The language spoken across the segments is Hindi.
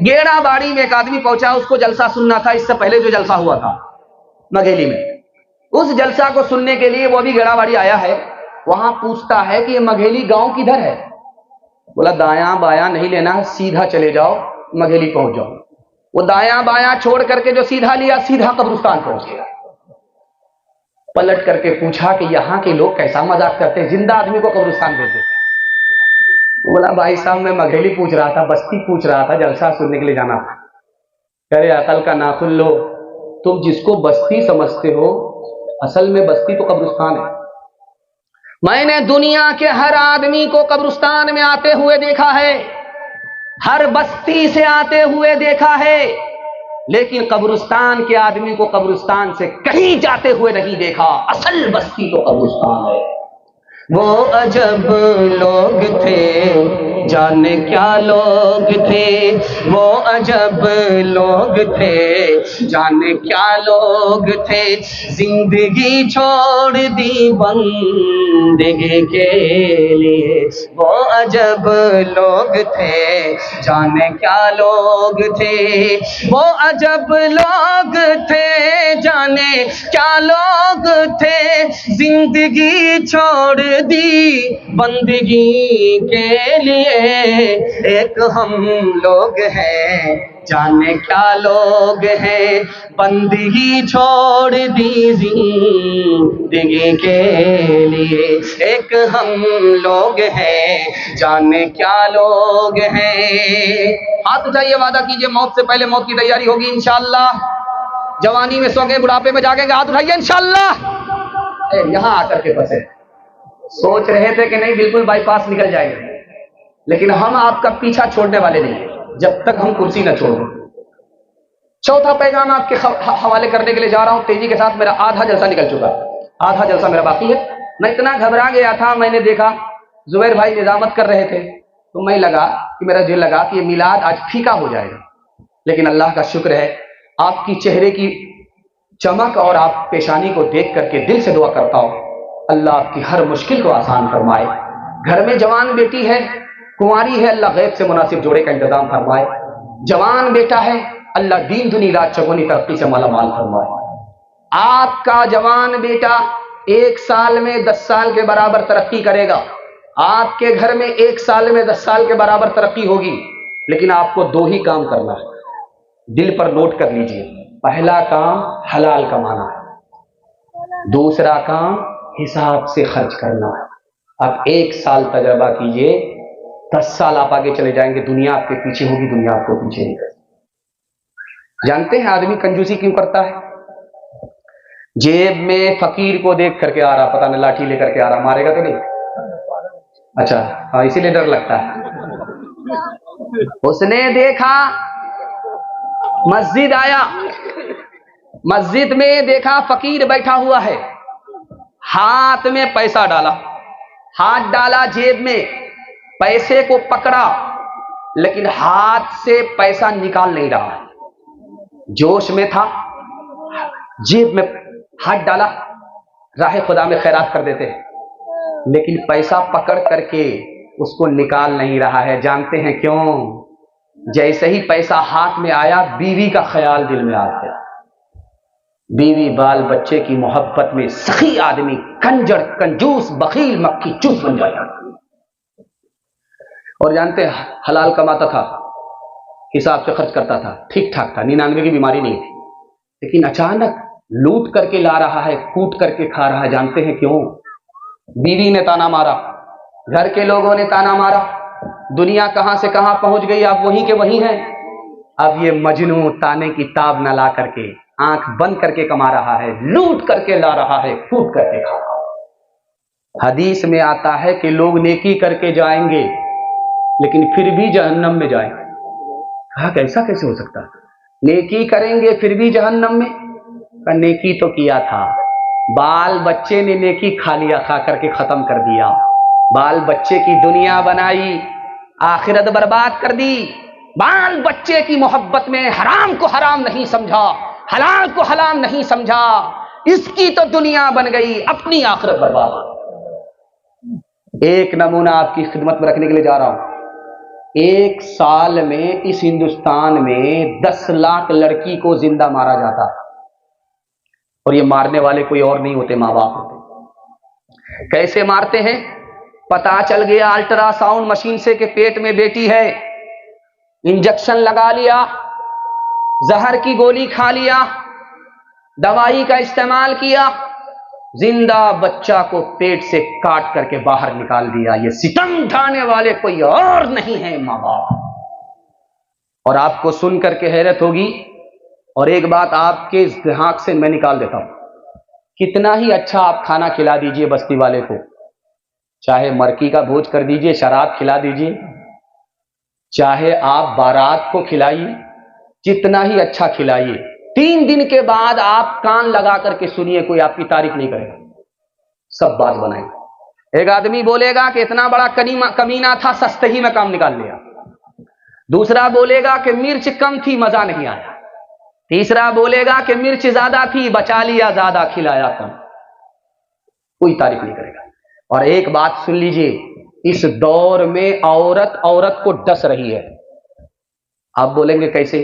गेड़ाबाड़ी में एक आदमी पहुंचा, उसको जलसा सुनना था। इससे पहले जो जलसा हुआ था मघेली में, उस जलसा को सुनने के लिए वो अभी गेड़ाबाड़ी आया है। वहां पूछता है कि ये मघेली गांव किधर है? बोला दायां बायां नहीं लेना है, सीधा चले जाओ, मघेली पहुंच जाओ। वो दायां बायां छोड़ करके जो सीधा लिया, सीधा कब्रिस्तान पहुंच गया। पलट करके पूछा कि यहाँ के लोग कैसा मजाक करते हैं, जिंदा आदमी को कब्रिस्तान भेज देते हैं। बोला भाई साहब मैं मघेली पूछ रहा था, बस्ती पूछ रहा था, जलसा सुनने के लिए जाना था। अरे अकल का नाखुन लो, तुम जिसको बस्ती समझते हो असल में बस्ती तो कब्रिस्तान है। मैंने दुनिया के हर आदमी को कब्रिस्तान में आते हुए देखा है, हर बस्ती से आते हुए देखा है, लेकिन कब्रिस्तान के आदमी को कब्रिस्तान से कहीं जाते हुए नहीं देखा। असल बस्ती तो कब्रिस्तान है। वो अजब लोग थे, जाने क्या लोग थे, वो अजब लोग थे, जाने क्या लोग थे, जिंदगी छोड़ दी बंदगी के लिए। वो अजब लोग थे, जाने क्या लोग थे, वो अजब लोग थे, जाने क्या लोग थे, जिंदगी छोड़ दी बंदगी के लिए। एक हम लोग हैं, जाने क्या लोग हैं, बंदगी छोड़ दी जिंदगी के लिए। एक हम लोग हैं, जाने क्या लोग हैं। हाथ उठाइए, वादा कीजिए मौत से पहले मौत की तैयारी होगी इंशाअल्लाह। जवानी में सो गए, बुढ़ापे में जागेंगे, हाथ उठाइए इंशाअल्लाह। यहां आकर के फंसे, सोच रहे थे कि नहीं बिल्कुल बाईपास निकल जाएंगे, लेकिन हम आपका पीछा छोड़ने वाले नहीं जब तक हम कुर्सी न छोड़। चौथा पैगाम आपके हवाले करने के लिए जा रहा हूं तेजी के साथ। मेरा आधा जलसा निकल चुका, आधा जलसा मेरा बाकी है। मैं इतना घबरा गया था, मैंने देखा जुबैर भाई निजामत कर रहे थे, तो मैं लगा कि मेरा दिल लगा कि ये मिलाद आज फीका हो जाएगा, लेकिन अल्लाह का शुक्र है आपकी चेहरे की चमक और आप पेशानी को देख करके दिल से दुआ करता हूं अल्लाह आपकी हर मुश्किल को आसान फरमाए। घर में जवान बेटी है, कुंवारी है, अल्लाह गैब से मुनासिब जोड़े का इंतजाम फरमाए। जवान बेटा है, अल्लाह दीन दुनी रात चौगुनी तरक्की से माला माल फरमाए। आपका जवान बेटा 1 साल में 10 साल के बराबर तरक्की करेगा। आपके घर में 1 साल में 10 साल के बराबर तरक्की होगी, लेकिन आपको 2 ही काम करना है, दिल पर नोट कर लीजिए। पहला काम हलाल कमाना है, दूसरा काम हिसाब से खर्च करना है। आप 1 साल तजर्बा कीजिए, 10 साल आप आगे चले जाएंगे, दुनिया आपके पीछे होगी, दुनिया आपको पीछे नहीं करेगी। जानते हैं आदमी कंजूसी क्यों करता है? जेब में फकीर को देख करके आ रहा, पता नहीं लाठी लेकर के आ रहा, मारेगा तो नहीं? अच्छा हाँ, इसीलिए डर लगता है। उसने देखा मस्जिद आया, मस्जिद में देखा फकीर बैठा हुआ है, हाथ में पैसा डाला, हाथ डाला जेब में, पैसे को पकड़ा, लेकिन हाथ से पैसा निकाल नहीं रहा है। जोश में था, जेब में हाथ डाला, राह खुदा में खैरात कर देते हैं, लेकिन पैसा पकड़ करके उसको निकाल नहीं रहा है। जानते हैं क्यों? जैसे ही पैसा हाथ में आया, बीवी का ख्याल दिल में आ गया। बीवी बाल बच्चे की मोहब्बत में सखी आदमी कंजर कंजूस बखील मक्खी चूस बन जाता। और जानते हैं हलाल कमाता था, हिसाब से खर्च करता था, ठीक ठाक था, 99 की बीमारी नहीं थी, लेकिन अचानक लूट करके ला रहा है, कूट करके खा रहा है। जानते हैं क्यों? बीवी ने ताना मारा, घर के लोगों ने ताना मारा, दुनिया कहां से कहां पहुंच गई, आप वहीं के वहीं हैं। अब ये मजनू ताने की ताब न ला करके आंख बंद करके कमा रहा है, लूट करके ला रहा है, कूट करके खा रहा है। हदीस में आता है कि लोग नेकी करके जाएंगे लेकिन फिर भी जहन्नम में जाएंगे। कहा कैसा कैसे हो सकता? नेकी करेंगे फिर भी जहन्नम में? नेकी तो किया था, बाल बच्चे ने नेकी खा लिया, खा करके खत्म कर दिया, बाल बच्चे की दुनिया बनाई, आखिरत बर्बाद कर दी। बाल बच्चे की मोहब्बत में हराम को हराम नहीं समझा, हलाल को हलाल नहीं समझा, इसकी तो दुनिया बन गई, अपनी आखिरत बर्बाद। एक नमूना आपकी खिदमत में रखने के लिए जा रहा हूं। एक साल में इस हिंदुस्तान में 10 लाख लड़की को जिंदा मारा जाता है, और ये मारने वाले कोई और नहीं होते, माँ बाप होते। कैसे मारते हैं? पता चल गया अल्ट्रासाउंड मशीन से कि पेट में बेटी है, इंजेक्शन लगा लिया, जहर की गोली खा लिया, दवाई का इस्तेमाल किया, जिंदा बच्चा को पेट से काट करके बाहर निकाल दिया। ये सितम ढाने वाले कोई और नहीं है, माँ बाप। और आपको सुन करके हैरत होगी, और एक बात आपके दिमाग से मैं निकाल देता हूं, कितना ही अच्छा आप खाना खिला दीजिए बस्ती वाले को, चाहे मरकी का भोज कर दीजिए, शराब खिला दीजिए, चाहे आप बारात को खिलाइए, जितना ही अच्छा खिलाइए, 3 दिन के बाद आप कान लगा करके सुनिए, कोई आपकी तारीफ नहीं करेगा, सब बात बनाएगा। एक आदमी बोलेगा कि इतना बड़ा कमीना था, सस्ते ही में काम निकाल लिया। दूसरा बोलेगा कि मिर्च कम थी, मजा नहीं आया। तीसरा बोलेगा कि मिर्च ज्यादा थी, बचा लिया ज्यादा, खिलाया कम। कोई तारीफ नहीं करेगा। और एक बात सुन लीजिए, इस दौर में औरत औरत को डस रही है। आप बोलेंगे कैसे?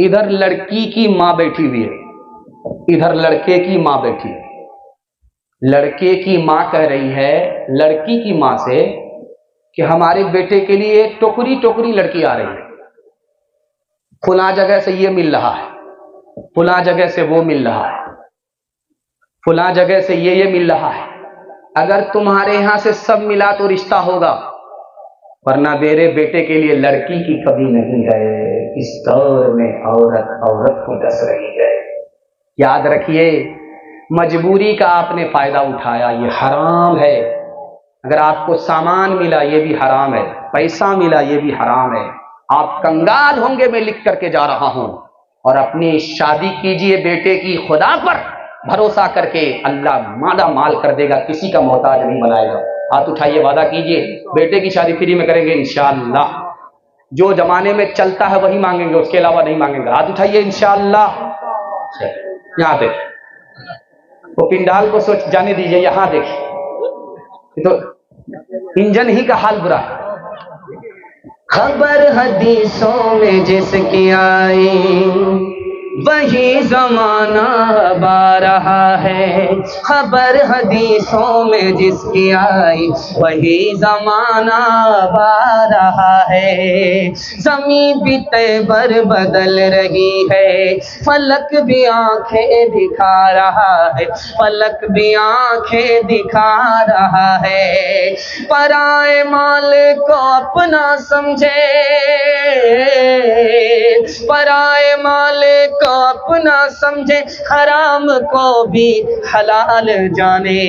इधर लड़की की मां बैठी हुई है, इधर लड़के की मां बैठी है। लड़के की मां कह रही है लड़की की मां से कि हमारे बेटे के लिए टोकरी टोकरी लड़की आ रही है, फुला जगह से ये मिल रहा है, फुला जगह से वो मिल रहा है, फुला जगह से ये मिल रहा है। अगर तुम्हारे यहां से सब मिला तो रिश्ता होगा, वरना मेरे बेटे के लिए लड़की की कमी नहीं है। इस दौर में औरत औरत को डस रही है। याद रखिए, मजबूरी का आपने फायदा उठाया, ये हराम है। अगर आपको सामान मिला ये भी हराम है, पैसा मिला ये भी हराम है। आप कंगाल होंगे, मैं लिख करके जा रहा हूं। और अपनी शादी कीजिए बेटे की, खुदा पर भरोसा करके, अल्लाह मादा माल कर देगा, किसी का मोहताज नहीं बनाएगा। हाथ उठाइए, वादा कीजिए, बेटे की शादी फ्री में करेंगे इंशाअल्लाह। जो जमाने में चलता है वही मांगेंगे, उसके अलावा नहीं मांगेंगे। हाथ उठाइए इंशाअल्लाह। यहां देखिए, वो पिंडाल को सोच जाने दीजिए, यहां देखिए, तो इंजन ही का हाल बुरा है। खबर हदीसों में जिसकी आई वही जमाना अब आ रहा है। खबर हदीसों में जिसकी आई वही जमाना अब आ रहा है। ज़मीं भी तैबर बदल रही है, फलक भी आंखें दिखा रहा है, फलक भी आंखें दिखा रहा है। पराए माल को अपना समझे, पराए माल को अपना समझे, हराम को भी हलाल जाने।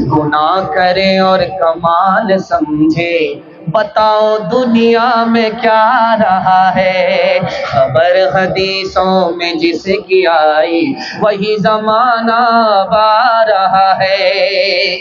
गुनाह करे और कमाल समझे, बताओ दुनिया में क्या रहा है। खबर हदीसों में जिसकी आई वही जमाना अब आ रहा है।